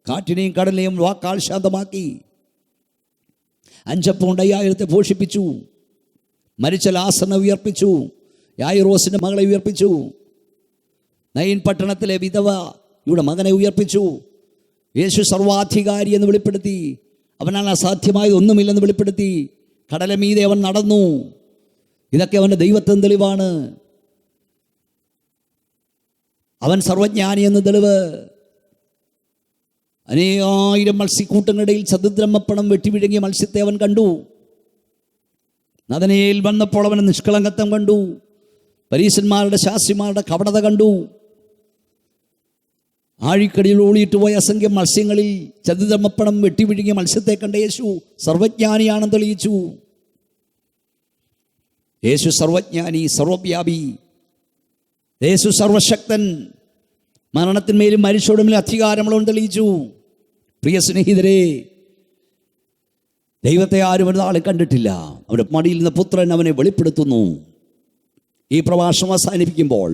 കാറ്റിനെയും കടലിനെയും വാക്കാൽ ശാന്തമാക്കി. 5 അപ്പം 5000 പോഷിപ്പിച്ചു. മരിച്ച ലാസറിനെ ഉയർപ്പിച്ചു. യായിറോസിൻ്റെ മകളെ ഉയർപ്പിച്ചു. നയീൻ പട്ടണത്തിലെ വിധവയുടെ മകനെ ഉയർപ്പിച്ചു. യേശു സർവാധികാരി എന്ന് വെളിപ്പെടുത്തി. അവനാൽ അസാധ്യമായത് ഒന്നുമില്ലെന്ന് വെളിപ്പെടുത്തി. കടലമീതെ അവൻ നടന്നു. ഇതൊക്കെ അവൻ്റെ ദൈവത്തിന് തെളിവാണ്. അവൻ സർവജ്ഞാനി എന്ന തെളിവ്. അനേകായിരം മത്സ്യക്കൂട്ടങ്ങളിടയിൽ ചതുദ്രമപ്പണം വെട്ടിവിഴുങ്ങിയ മത്സ്യത്തെ അവൻ കണ്ടു. നദനയിൽ വന്നപ്പോൾ അവൻ നിഷ്കളങ്കത്വം കണ്ടു. പരീശന്മാരുടെ ശാസ്ത്രിമാരുടെ കപടത കണ്ടു. ആഴിക്കടിയിൽ ഓളിയിട്ട് പോയ അസംഖ്യം മത്സ്യങ്ങളിൽ ചതുദ്രമപ്പണം വെട്ടിവിഴുങ്ങിയ മത്സ്യത്തെ കണ്ട യേശു സർവജ്ഞാനിയാണെന്ന് തെളിയിച്ചു. യേശു സർവജ്ഞാനി, സർവവ്യാപി, യേശു സർവശക്തൻ, മരണത്തിന്മേലും മരിച്ചോടുമേലും അധികാരമുള്ളവൻ തെളിയിച്ചു. പ്രിയ സ്നേഹിതരെ, ദൈവത്തെ ആരും ഒരു നാളും കണ്ടിട്ടില്ല. അവരുടെ മടിയിൽ നിന്ന് പുത്രൻ അവനെ വെളിപ്പെടുത്തുന്നു. ഈ പ്രഭാഷണം അവസാനിപ്പിക്കുമ്പോൾ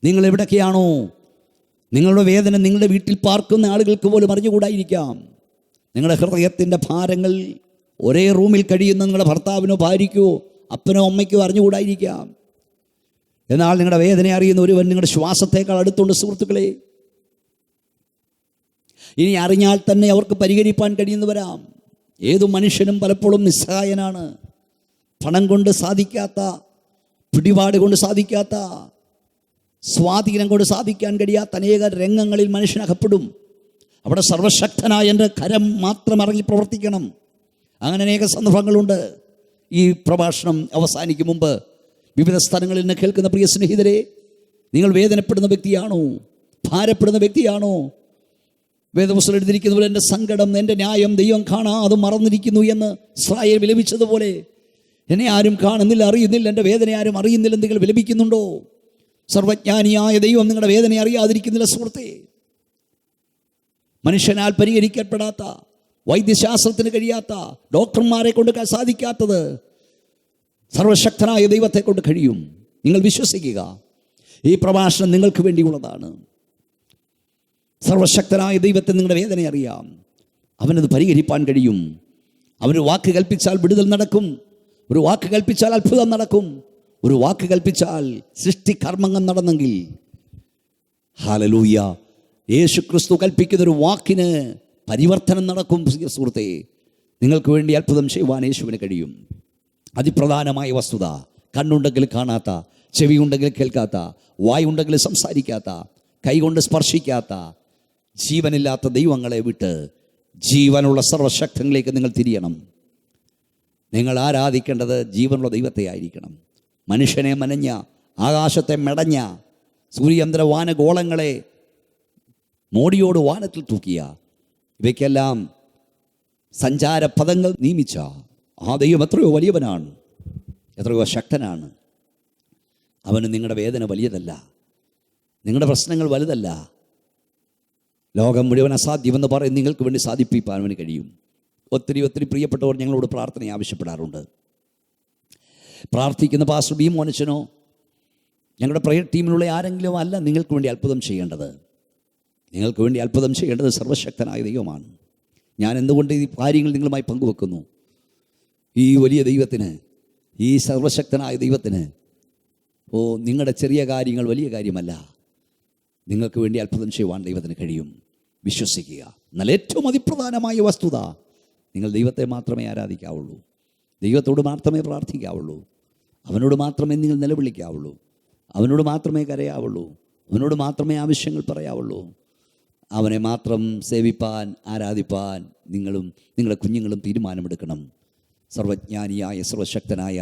നിങ്ങൾ എവിടൊക്കെയാണോ, നിങ്ങളുടെ വേദന നിങ്ങളുടെ വീട്ടിൽ പാർക്കുന്ന ആളുകൾക്ക് പോലും അറിഞ്ഞുകൂടായിരിക്കാം. നിങ്ങളുടെ ഹൃദയത്തിൻ്റെ ഭാരങ്ങൾ ഒരേ റൂമിൽ കഴിയുന്ന നിങ്ങളുടെ ഭർത്താവിനോ ഭാര്യയ്ക്കോ അപ്പനോ അമ്മയ്ക്കോ അറിഞ്ഞുകൂടായിരിക്കാം. എന്നാൽ നിങ്ങളുടെ വേദന അറിയുന്ന ഒരുവൻ നിങ്ങളുടെ ശ്വാസത്തേക്കാൾ അടുത്തുണ്ട് സുഹൃത്തുക്കളെ. ഇനി അറിഞ്ഞാൽ തന്നെ അവർക്ക് പരിഹരിപ്പാൻ കഴിയുന്നു വരാം. ഏതു മനുഷ്യനും പലപ്പോഴും നിസ്സഹായനാണ്. പണം കൊണ്ട് സാധിക്കാത്ത, പിടിപാട് കൊണ്ട് സാധിക്കാത്ത, സ്വാധീനം കൊണ്ട് സാധിക്കാൻ കഴിയാത്ത അനേക രംഗങ്ങളിൽ മനുഷ്യനകപ്പെടും. അവിടെ സർവശക്തനായ എൻ്റെ കരം മാത്രം ഇറങ്ങി പ്രവർത്തിക്കണം. അങ്ങനെ അനേക സന്ദർഭങ്ങളുണ്ട്. ഈ പ്രഭാഷണം അവസാനിക്കും മുമ്പ് വിവിധ സ്ഥലങ്ങളിൽ നിന്ന് കേൾക്കുന്ന പ്രിയ സ്നേഹിതരെ, നിങ്ങൾ വേദനപ്പെടുന്ന വ്യക്തിയാണോ? ഭാരപ്പെടുന്ന വ്യക്തിയാണോ? വേദപുസ്തകത്തിൽ എഴുതിയിരിക്കുന്ന പോലെ എൻ്റെ സങ്കടം, എൻ്റെ ന്യായം ദൈവം കാണാതെ മറന്നിരിക്കുന്നു എന്ന് ഇസ്രായേൽ വിലപിച്ചതുപോലെ എന്നെ ആരും കാണുന്നില്ല, അറിയുന്നില്ല, എൻ്റെ വേദന ആരും അറിയുന്നില്ല, നിങ്ങൾ വിലപിക്കുന്നുണ്ടോ? സർവജ്ഞാനിയായ ദൈവം നിങ്ങളുടെ വേദന അറിയാതിരിക്കുന്നില്ല സുഹൃത്തേ. മനുഷ്യനാൽ പരിഹരിക്കപ്പെടാത്ത, വൈദ്യശാസ്ത്രത്തിന് കഴിയാത്ത, ഡോക്ടർമാരെ കൊണ്ട് സാധിക്കാത്തത് സർവശക്തനായ ദൈവത്തെ കൊണ്ട് കഴിയും. നിങ്ങൾ വിശ്വസിക്കുക. ഈ പ്രഭാഷണം നിങ്ങൾക്ക് വേണ്ടിയുള്ളതാണ്. സർവശക്തനായ ദൈവത്തെ നിങ്ങളുടെ വേദന അറിയാം. അവനത് പരിഹരിപ്പാൻ കഴിയും. അവന് വാക്ക് കൽപ്പിച്ചാൽ വിടുതൽ നടക്കും. ഒരു വാക്ക് കൽപ്പിച്ചാൽ അത്ഭുതം നടക്കും. ഒരു വാക്ക് കൽപ്പിച്ചാൽ സൃഷ്ടികർമ്മങ്ങൾ നടന്നെങ്കിൽ, ഹല്ലേലൂയ, യേശു ക്രിസ്തു കൽപ്പിക്കുന്നൊരു വാക്കിന് പരിവർത്തനം നടക്കും. സുഹൃത്തെ, നിങ്ങൾക്ക് വേണ്ടി അത്ഭുതം ചെയ്യുവാൻ യേശുവിന് കഴിയും. അതിപ്രധാനമായ വസ്തുത, കണ്ണുണ്ടെങ്കിൽ കാണാത്ത, ചെവിയുണ്ടെങ്കിൽ കേൾക്കാത്ത, വായുണ്ടെങ്കിൽ സംസാരിക്കാത്ത, കൈകൊണ്ട് സ്പർശിക്കാത്ത, ജീവനില്ലാത്ത ദൈവങ്ങളെ വിട്ട് ജീവനുള്ള സർവശക്തങ്ങളിലേക്ക് നിങ്ങൾ തിരിയണം. നിങ്ങൾ ആരാധിക്കേണ്ടത് ജീവനുള്ള ദൈവത്തെ ആയിരിക്കണം. മനുഷ്യനെ മനഞ്ഞ, ആകാശത്തെ മെടഞ്ഞ, സൂര്യചന്ദ്ര വാനഗോളങ്ങളെ മോടിയോട് വാനത്തിൽ തൂക്കിയ, ഇവയ്ക്കെല്ലാം സഞ്ചാരപഥങ്ങൾ നിയമിച്ച ആ ദൈവം എത്രയോ വലിയവനാണ്, എത്രയോ ശക്തനാണ്. അവന് നിങ്ങളുടെ വേദന വലിയതല്ല, നിങ്ങളുടെ പ്രശ്നങ്ങൾ വലുതല്ല. ലോകം മുഴുവൻ അസാധ്യമെന്ന് പറയും നിങ്ങൾക്ക് വേണ്ടി സാധിപ്പിക്കാൻ അവന് കഴിയും. ഒത്തിരി ഒത്തിരി പ്രിയപ്പെട്ടവർ ഞങ്ങളോട് പ്രാർത്ഥന ആവശ്യപ്പെടാറുണ്ട്. പ്രാർത്ഥിക്കുന്ന പാസ്റ്റർ ബി മോനച്ചനോ ഞങ്ങളുടെ പ്രയർ ടീമിലുള്ള ആരെങ്കിലും അല്ല നിങ്ങൾക്ക് വേണ്ടി അത്ഭുതം ചെയ്യേണ്ടത്. നിങ്ങൾക്ക് വേണ്ടി അത്ഭുതം ചെയ്യേണ്ടത് സർവശക്തനായ ദൈവമാണ്. ഞാൻ എന്തുകൊണ്ട് ഈ കാര്യങ്ങൾ നിങ്ങളുമായി പങ്കുവെക്കുന്നു? ഈ വലിയ ദൈവത്തിന്, ഈ സർവശക്തനായ ദൈവത്തിന് നിങ്ങളുടെ ചെറിയ കാര്യങ്ങൾ വലിയ കാര്യമല്ല. നിങ്ങൾക്ക് വേണ്ടി അത്ഭുതം ചെയ്യുവാൻ ദൈവത്തിന് കഴിയും. വിശ്വസിക്കുക. എന്നാൽ ഏറ്റവും അതിപ്രധാനമായ വസ്തുത, നിങ്ങൾ ദൈവത്തെ മാത്രമേ ആരാധിക്കാവുള്ളൂ, ദൈവത്തോട് മാത്രമേ പ്രാർത്ഥിക്കാവുള്ളൂ, അവനോട് മാത്രമേ നിങ്ങൾ നിലവിളിക്കാവുള്ളൂ, അവനോട് മാത്രമേ കരയാവുള്ളൂ, അവനോട് മാത്രമേ ആവശ്യങ്ങൾ പറയാവുള്ളൂ. അവനെ മാത്രം സേവിപ്പാൻ, ആരാധിപ്പാൻ നിങ്ങളുടെ കുഞ്ഞുങ്ങളും തീരുമാനമെടുക്കണം. സർവജ്ഞാനിയായ, സർവശക്തനായ,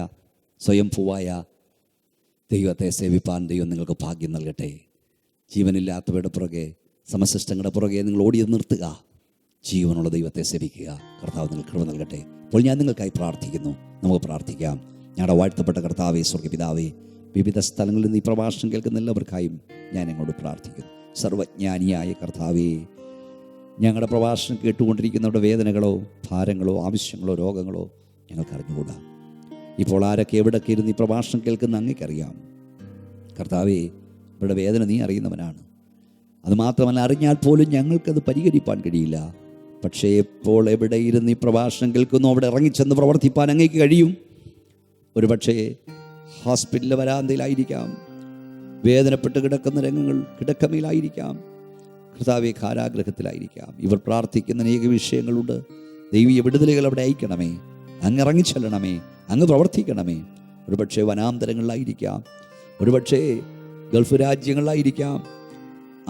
സ്വയംഭൂവായ ദൈവത്തെ സേവിപ്പാൻ ദൈവം നിങ്ങൾക്ക് ഭാഗ്യം നൽകട്ടെ. ജീവനില്ലാത്തവരുടെ പുറകെ, സമശിഷ്ടങ്ങളുടെ പുറകെ നിങ്ങൾ ഓടിയത് നിർത്തുക. ജീവനുള്ള ദൈവത്തെ സേവിക്കുക. കർത്താവ് നിങ്ങൾക്ക് കൃപ നൽകട്ടെ. അപ്പോൾ ഞാൻ നിങ്ങൾക്കായി പ്രാർത്ഥിക്കുന്നു. നമുക്ക് പ്രാർത്ഥിക്കാം. ഞങ്ങളുടെ വാഴ്ത്തപ്പെട്ട കർത്താവേ, സ്വർഗ്ഗപിതാവേ, വിവിധ സ്ഥലങ്ങളിൽ നിന്ന് ഈ പ്രഭാഷണം കേൾക്കുന്ന എല്ലാവർക്കായും ഞാൻ അങ്ങോട്ട് പ്രാർത്ഥിക്കുന്നു. സർവജ്ഞാനിയായ കർത്താവേ, ഞങ്ങളുടെ പ്രഭാഷണം കേട്ടുകൊണ്ടിരിക്കുന്നവരുടെ വേദനകളോ ഭാരങ്ങളോ ആവശ്യങ്ങളോ രോഗങ്ങളോ ഞങ്ങൾക്ക് അറിഞ്ഞുകൂടാ. ഇപ്പോൾ ആരൊക്കെ എവിടെയൊക്കെ ഇരുന്ന് ഈ പ്രഭാഷണം കേൾക്കുന്ന അങ്ങേക്കറിയാം. കർത്താവേ, ഇവരുടെ വേദന നീ അറിയുന്നവനാണ്. അതുമാത്രമല്ല, അറിഞ്ഞാൽ പോലും ഞങ്ങൾക്കത് പരിഹരിപ്പാൻ കഴിയില്ല. പക്ഷേ എപ്പോൾ എവിടെ ഇരുന്ന് ഈ പ്രഭാഷണം കേൾക്കുന്നു അവിടെ ഇറങ്ങിച്ചെന്ന് പ്രവർത്തിപ്പാൻ അങ്ങേക്ക് കഴിയും. ഒരു പക്ഷേ ഹോസ്പിറ്റലിലെ വരാന്തയിലായിരിക്കാം, വേദനപ്പെട്ട് കിടക്കുന്ന രംഗങ്ങൾ കിടക്കമയിലായിരിക്കാം, കർത്താവേ കാരാഗ്രഹത്തിലായിരിക്കാം. ഇവർ പ്രാർത്ഥിക്കുന്ന അനേക വിഷയങ്ങളുണ്ട്. ദൈവീയ വിടുതലുകൾ അവിടെ അയക്കണമേ. അങ്ങ് ഇറങ്ങിച്ചെല്ലണമേ, അങ്ങ് പ്രവർത്തിക്കണമേ. ഒരുപക്ഷെ വനാന്തരങ്ങളിലായിരിക്കാം, ഒരുപക്ഷെ ഗൾഫ് രാജ്യങ്ങളിലായിരിക്കാം,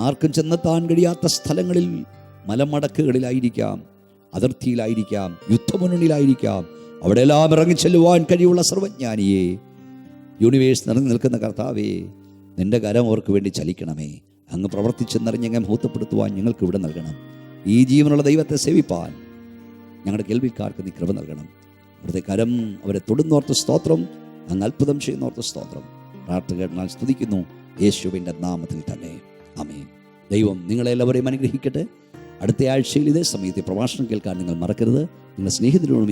ആർക്കും ചെന്നെത്താൻ കഴിയാത്ത സ്ഥലങ്ങളിൽ, മലമടക്കുകളിലായിരിക്കാം, അതിർത്തിയിലായിരിക്കാം, യുദ്ധമുന്നണിയിലായിരിക്കാം. അവിടെയെല്ലാം ഇറങ്ങിച്ചെല്ലുവാൻ കഴിവുള്ള സർവജ്ഞാനിയെ, യൂണിവേഴ്സ് നിറഞ്ഞു നിൽക്കുന്ന കർത്താവേ, നിന്റെ കരം അവർക്ക് വേണ്ടി ചലിക്കണമേ. അങ്ങ് പ്രവർത്തിച്ചെന്നറിഞ്ഞങ്ങ് മഹത്വപ്പെടുത്തുവാൻ ഞങ്ങൾക്ക് ഇവിടെ നൽകണം. ഈ ജീവനുള്ള ദൈവത്തെ സേവിപ്പാൻ ഞങ്ങളുടെ കേൾവിക്കാർക്ക് നീ കൃപ നൽകണം. അവിടുത്തെ കരം അവരെ തൊടുന്നോർത്ത് സ്തോത്രം, അങ്ങ് അത്ഭുതം ചെയ്യുന്നോർത്ത് സ്തോത്രം. പ്രാർത്ഥന ഞാൻ സ്തുതിക്കുന്നു യേശുവിൻ്റെ നാമത്തിൽ തന്നെ, ആമേൻ. ദൈവം നിങ്ങളെല്ലാവരെയും അനുഗ്രഹിക്കട്ടെ. അടുത്ത ആഴ്ചയിൽ ഇതേ സമയത്ത് പ്രഭാഷണം കേൾക്കാൻ നിങ്ങൾ മറക്കരുത്. നിങ്ങളുടെ സ്നേഹിതരോടും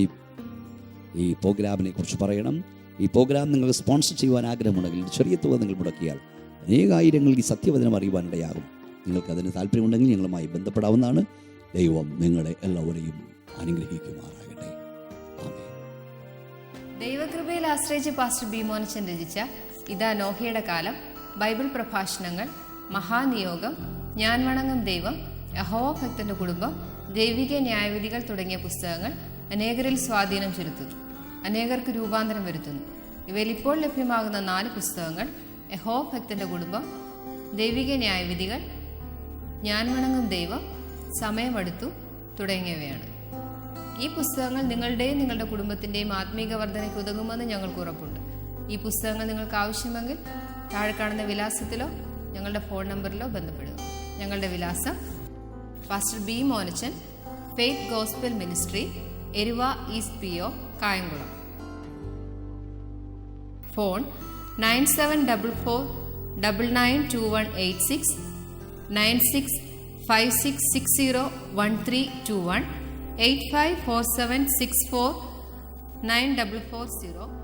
ഈ പ്രോഗ്രാമിനെ കുറിച്ച് പറയണം. ഈ പ്രോഗ്രാം നിങ്ങൾ സ്പോൺസർ ചെയ്യുവാൻ ആഗ്രഹമുണ്ടെങ്കിൽ ചെറിയ തുക നിങ്ങൾ മുടക്കിയാൽ അനേകായിരങ്ങൾ ഈ സത്യവചനം അറിയുവാനിടയാകും. നിങ്ങൾക്കതിന് താല്പര്യമുണ്ടെങ്കിൽ ഞങ്ങളുമായി ബന്ധപ്പെടാവുന്നതാണ്. ദൈവം നിങ്ങളെ എല്ലാവരെയും അനുഗ്രഹിക്കുമാറാകട്ടെ. ആമേൻ. ദൈവകൃപയിൽ ആശ്രയിച്ച് പാസ്റ്റർ ബി മോനച്ചൻ രചിച്ച ഇതാ നോഹയുടെ കാലം, ബൈബിൾ പ്രഭാഷണങ്ങൾ, മഹാനിയോഗം, ഞാൻ വണങ്ങും ദൈവം, യഹോവ ഭക്തന്റെ കുടുംബം, ദൈവിക ന്യായവിധികൾ തുടങ്ങിയ പുസ്തകങ്ങൾ അനേകരിൽ സ്വാധീനം ചെലുത്തുന്നു, അനേകർക്ക് രൂപാന്തരം വരുത്തുന്നു. ഇവയിൽ ഇപ്പോൾ ലഭ്യമാകുന്ന 4 പുസ്തകങ്ങൾ യഹോവ ഭക്തന്റെ കുടുംബം, ദൈവിക ന്യായവിധികൾ, ഞാൻ വണങ്ങും ദൈവം, സമയമെടുത്തു തുടങ്ങിയവയാണ്. ഈ പുസ്തകങ്ങൾ നിങ്ങളുടെയും നിങ്ങളുടെ കുടുംബത്തിൻ്റെയും ആത്മീക വർധനയ്ക്ക് ഉതകുമെന്ന് ഞങ്ങൾക്ക് ഉറപ്പുണ്ട്. ഈ പുസ്തകങ്ങൾ നിങ്ങൾക്ക് ആവശ്യമെങ്കിൽ താഴെ കാണുന്ന വിലാസത്തിലോ ഞങ്ങളുടെ ഫോൺ നമ്പറിലോ ബന്ധപ്പെടുക. ഞങ്ങളുടെ വിലാസം: pastor B Monachan, faith gospel ministry, Eruva east PO, Kayamkulam. Phone 9744992186, 9656601321, 8547649440.